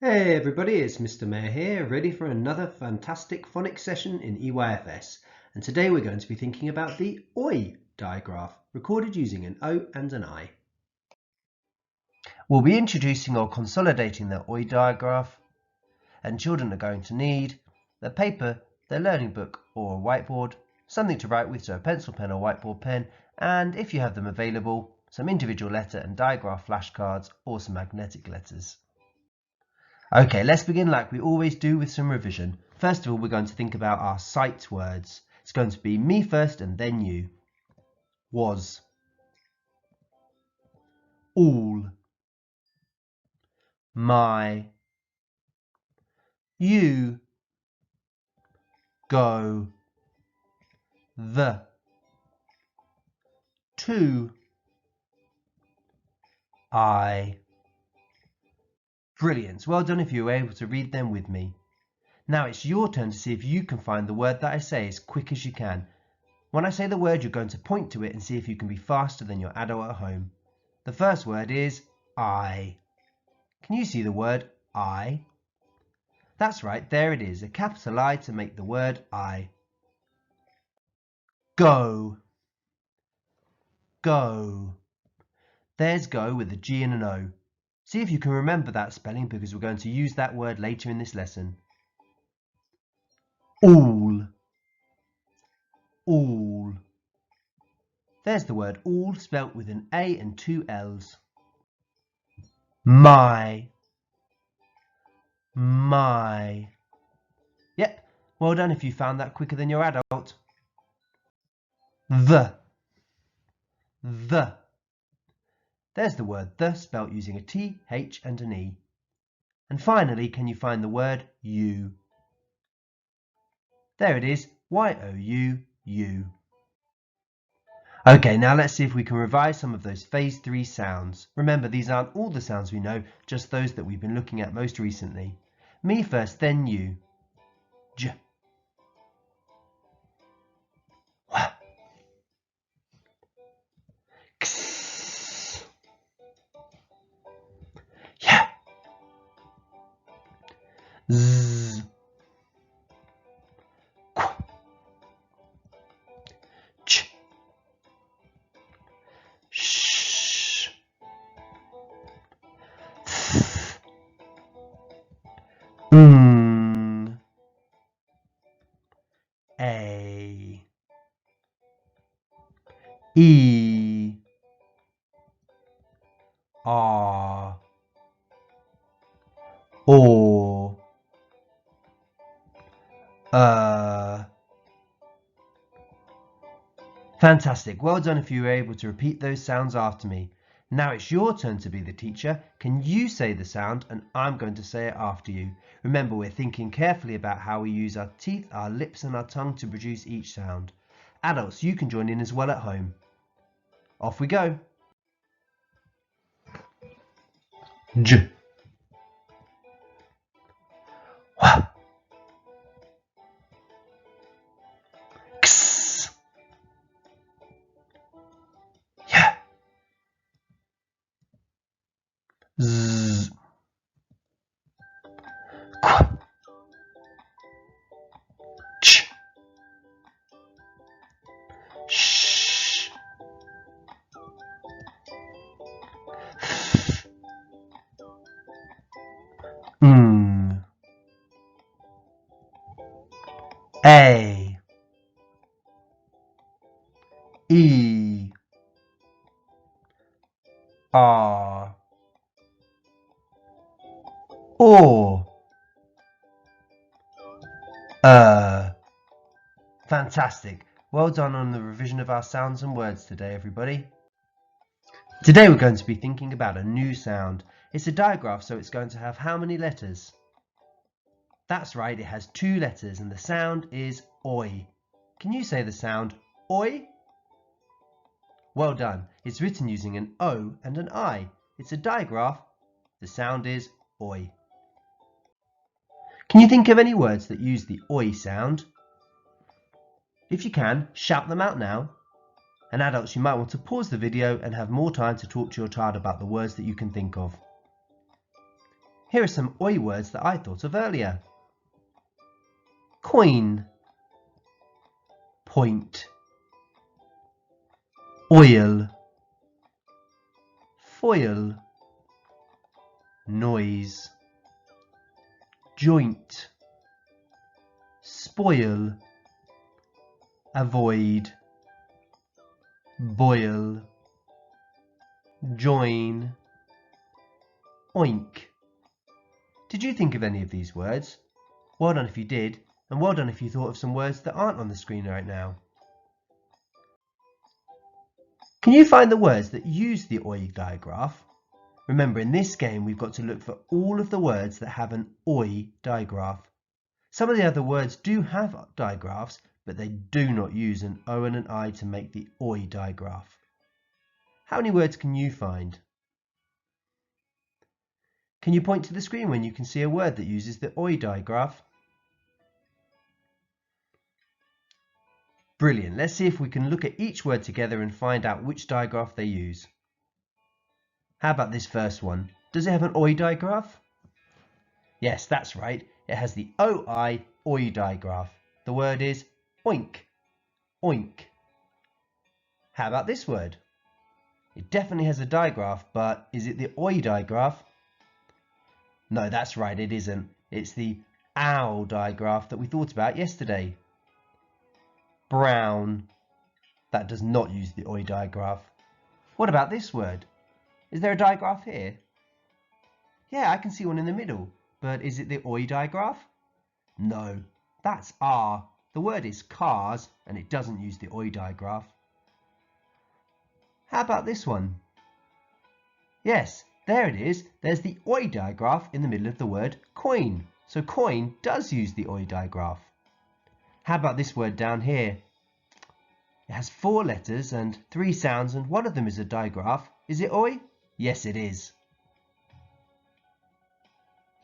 Hey everybody, it's Mr. Mayor here, ready for another fantastic phonics session in EYFS. And today we're going to be thinking about the OI digraph, recorded using an O and an I. We'll be introducing or consolidating the OI digraph, and children are going to need their paper, their learning book or a whiteboard, something to write with, so a pencil pen or whiteboard pen, and if you have them available, some individual letter and digraph flashcards or some magnetic letters. Okay, let's begin like we always do with some revision. First of all, we're going to think about our sight words. It's going to be me first and then you. Was. All. My. You. Go. The. To. I. Brilliant. Well done if you were able to read them with me. Now it's your turn to see if you can find the word that I say as quick as you can. When I say the word, you're going to point to it and see if you can be faster than your adult at home. The first word is I. Can you see the word I? That's right, there it is, a capital I to make the word I. Go. Go. There's go with a G and an O. See if you can remember that spelling because we're going to use that word later in this lesson. All. All. There's the word all spelt with an A and two L's. My. My. Yep, well done if you found that quicker than your adult. The. The. There's the word the spelt using a T, H and an E. And finally, can you find the word you? There it is, Y-O-U, you. Okay, now let's see if we can revise some of those phase 3 sounds. Remember, these aren't all the sounds we know, just those that we've been looking at most recently. Me first, then you. J. Wah. X. Yeah. Z. Qu. Ch. Sh. Th. A. E. R. O. Fantastic. Well done if you were able to repeat those sounds after me. Now it's your turn to be the teacher. Can you say the sound and I'm going to say it after you. Remember, we're thinking carefully about how we use our teeth, our lips and our tongue to produce each sound. Adults, you can join in as well at home. Off we go. J. Wah. X. Yeah. Z. Qu. Ch. Sh. Th. A. E. R. O. Fantastic. Well done on the revision of our sounds and words today, everybody. Today we're going to be thinking about a new sound. It's a digraph, so it's going to have how many letters? That's right, it has 2 letters and the sound is OI. Can you say the sound OI? Well done. It's written using an O and an I. It's a digraph. The sound is OI. Can you think of any words that use the OI sound? If you can, shout them out now. And adults, you might want to pause the video and have more time to talk to your child about the words that you can think of. Here are some oi words that I thought of earlier. Coin, point, oil, foil, noise, joint, spoil, avoid, boil, join, oink. Did you think of any of these words? Well done if you did, and well done if you thought of some words that aren't on the screen right now. Can you find the words that use the oi digraph? Remember, in this game we've got to look for all of the words that have an oi digraph. Some of the other words do have digraphs, but they do not use an O and an I to make the oi digraph. How many words can you find? Can you point to the screen when you can see a word that uses the oi digraph? Brilliant. Let's see if we can look at each word together and find out which digraph they use. How about this first one? Does it have an oi digraph? Yes, that's right. It has the OI oi digraph. The word is oink, oink. How about this word? It definitely has a digraph, but is it the oi digraph? No, that's right, it isn't. It's the ow digraph that we thought about yesterday. Brown. That does not use the oi digraph. What about this word? Is there a digraph here? Yeah, I can see one in the middle, but is it the oi digraph? No, that's R. The word is cars, and it doesn't use the oi digraph. How about this one? Yes, there it is. There's the oi digraph in the middle of the word coin. So coin does use the oi digraph. How about this word down here? It has 4 letters and 3 sounds, and one of them is a digraph. Is it oi? Yes, it is.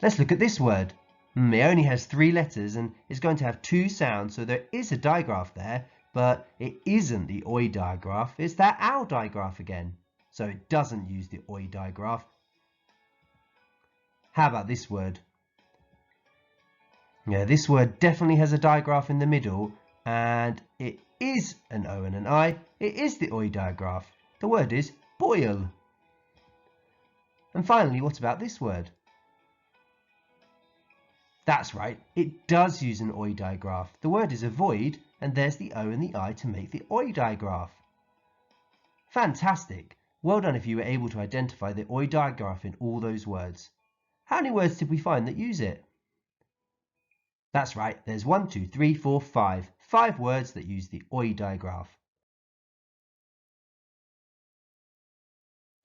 Let's look at this word. It only has 3 letters and is going to have 2 sounds, so there is a digraph there, but it isn't the oi digraph. It's that ow digraph again. So it doesn't use the oi digraph. How about this word? Yeah, this word definitely has a digraph in the middle, and it is an O and an I. It is the oi digraph. The word is boil. And finally, what about this word? That's right, it does use an oi digraph. The word is avoid, and there's the O and the I to make the oi digraph. Fantastic! Well done if you were able to identify the oi digraph in all those words. How many words did we find that use it? That's right, there's 1, 2, 3, 4, 5. 5 words that use the oi digraph.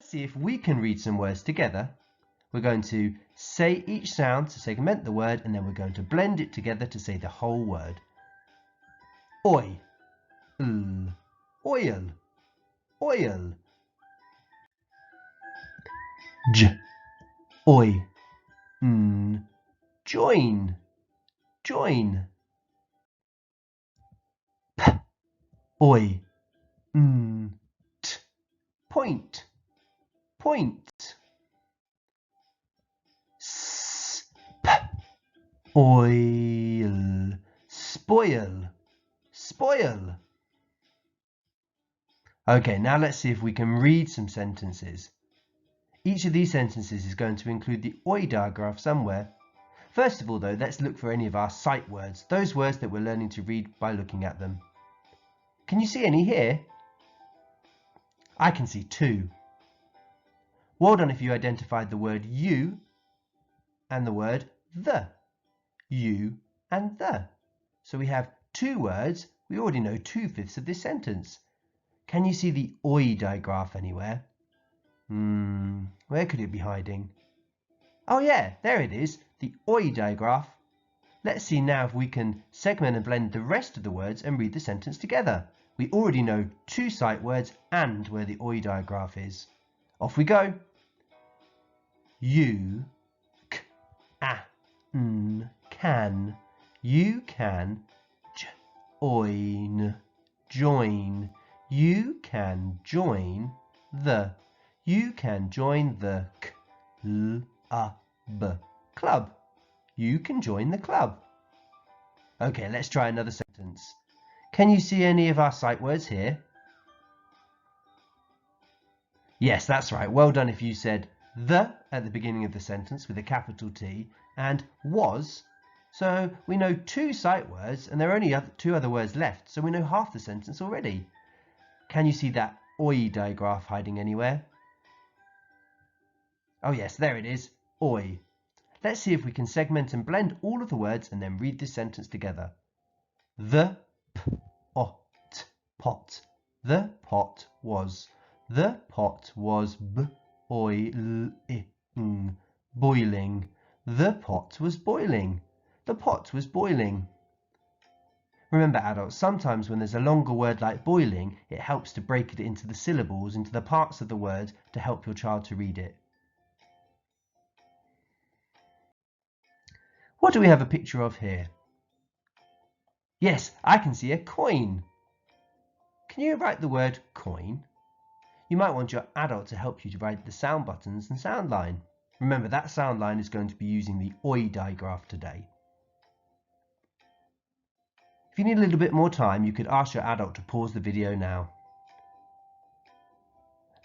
Let's see if we can read some words together. We're going to say each sound to segment the word, and then we're going to blend it together to say the whole word. Oi, oil, oil. J, oi, join, join. P, oi, t, point, point. S, p, oil, spoil, spoil. Okay, now let's see if we can read some sentences. Each of these sentences is going to include the oi digraph somewhere. First of all though, let's look for any of our sight words, those words that we're learning to read by looking at them. Can you see any here? I can see 2. Well done if you identified the word you and the word the. You and the. So we have 2 words. We already know 2/5 of this sentence. Can you see the oi digraph anywhere? Where could it be hiding? Oh yeah, there it is, the oi digraph. Let's see now if we can segment and blend the rest of the words and read the sentence together. We already know 2 sight words and where the oi digraph is. Off we go. You can. You can join. You can join the. You can join the club. club. You can join the club. Okay, let's try another sentence. Can you see any of our sight words here? Yes, that's right. Well done if you said the at the beginning of the sentence with a capital T and was. So we know 2 sight words and there are only 2 other words left, so we know half the sentence already. Can you see that oi digraph hiding anywhere? Oh yes, there it is, oi. Let's see if we can segment and blend all of the words and then read this sentence together. The pot. The pot was. The pot was boiling. The pot was boiling. The pot was boiling. Remember, adults, sometimes when there's a longer word like boiling, it helps to break it into the syllables, into the parts of the word to help your child to read it. What do we have a picture of here? Yes, I can see a coin. Can you write the word coin? You might want your adult to help you to write the sound buttons and sound line. Remember, that sound line is going to be using the oi digraph today. If you need a little bit more time, you could ask your adult to pause the video now.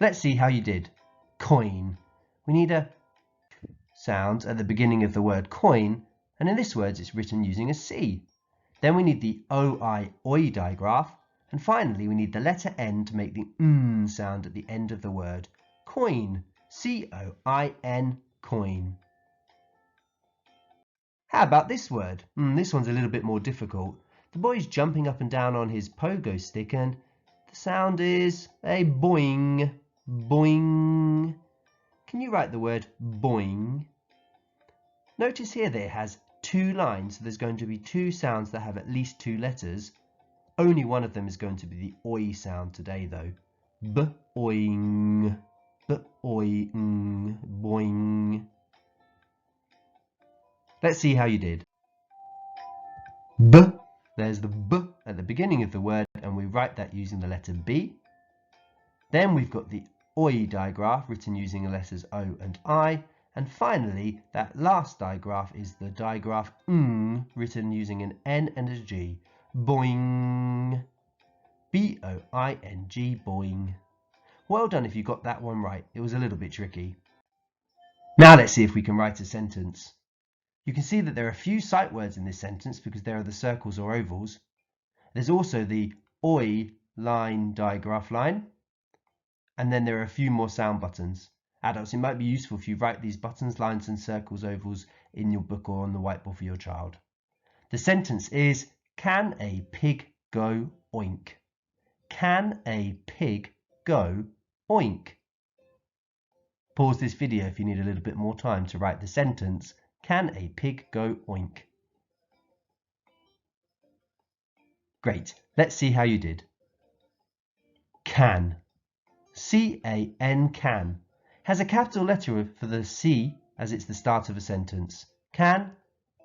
Let's see how you did. Coin. We need a sound at the beginning of the word coin, and in this word it's written using a C. Then we need the oi digraph, and finally we need the letter N to make the sound at the end of the word. Coin. C-O-I-N, coin. How about this word? This one's a little bit more difficult. The boy's jumping up and down on his pogo stick and the sound is a boing, boing. Can you write the word boing? Notice here that it has 2 lines, so there's going to be 2 sounds that have at least 2 letters. Only one of them is going to be the oi sound today though. B-oing, b-oing, boing. Let's see how you did. B. There's the B at the beginning of the word and we write that using the letter B. Then we've got the oi digraph written using the letters O and I. And finally, that last digraph is the digraph written using an N and a G. Boing. B-O-I-N-G, boing. Well done if you got that one right. It was a little bit tricky. Now let's see if we can write a sentence. You can see that there are a few sight words in this sentence because there are the circles or ovals. There's also the oi line digraph line. And then there are a few more sound buttons. Adults, it might be useful if you write these buttons, lines and circles, ovals in your book or on the whiteboard for your child. The sentence is, can a pig go oink? Can a pig go oink? Pause this video if you need a little bit more time to write the sentence, can a pig go oink? Great, let's see how you did. Can. C-A-N, can. Has a capital letter for the C as it's the start of a sentence. Can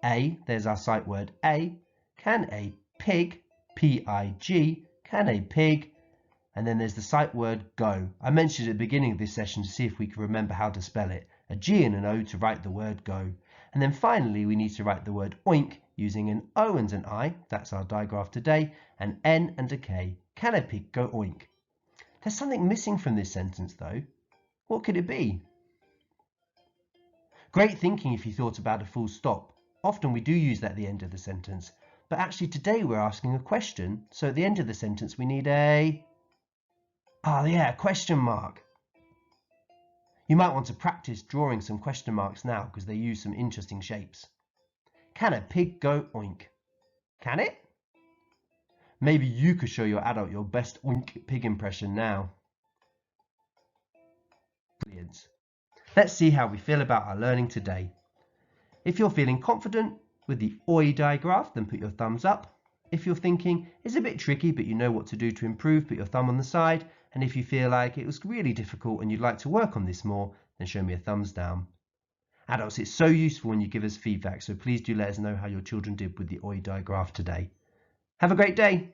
a, there's our sight word a, can a pig, P-I-G, can a pig, and then there's the sight word go. I mentioned at the beginning of this session to see if we can remember how to spell it. A G and an O to write the word go. And then finally we need to write the word oink using an O and an I, that's our digraph today, an N and a K. Can a pig go oink? There's something missing from this sentence though. What could it be? Great thinking if you thought about a full stop. Often we do use that at the end of the sentence, but actually today we're asking a question, so at the end of the sentence we need a question mark. You might want to practice drawing some question marks now because they use some interesting shapes. Can a pig go oink? Can it? Maybe you could show your adult your best oink pig impression now. Brilliant. Let's see how we feel about our learning today. If you're feeling confident with the oi digraph, then put your thumbs up. If you're thinking it's a bit tricky but you know what to do to improve, put your thumb on the side. And if you feel like it was really difficult and you'd like to work on this more, then show me a thumbs down. Adults, it's so useful when you give us feedback, so please do let us know how your children did with the oi digraph today. Have a great day.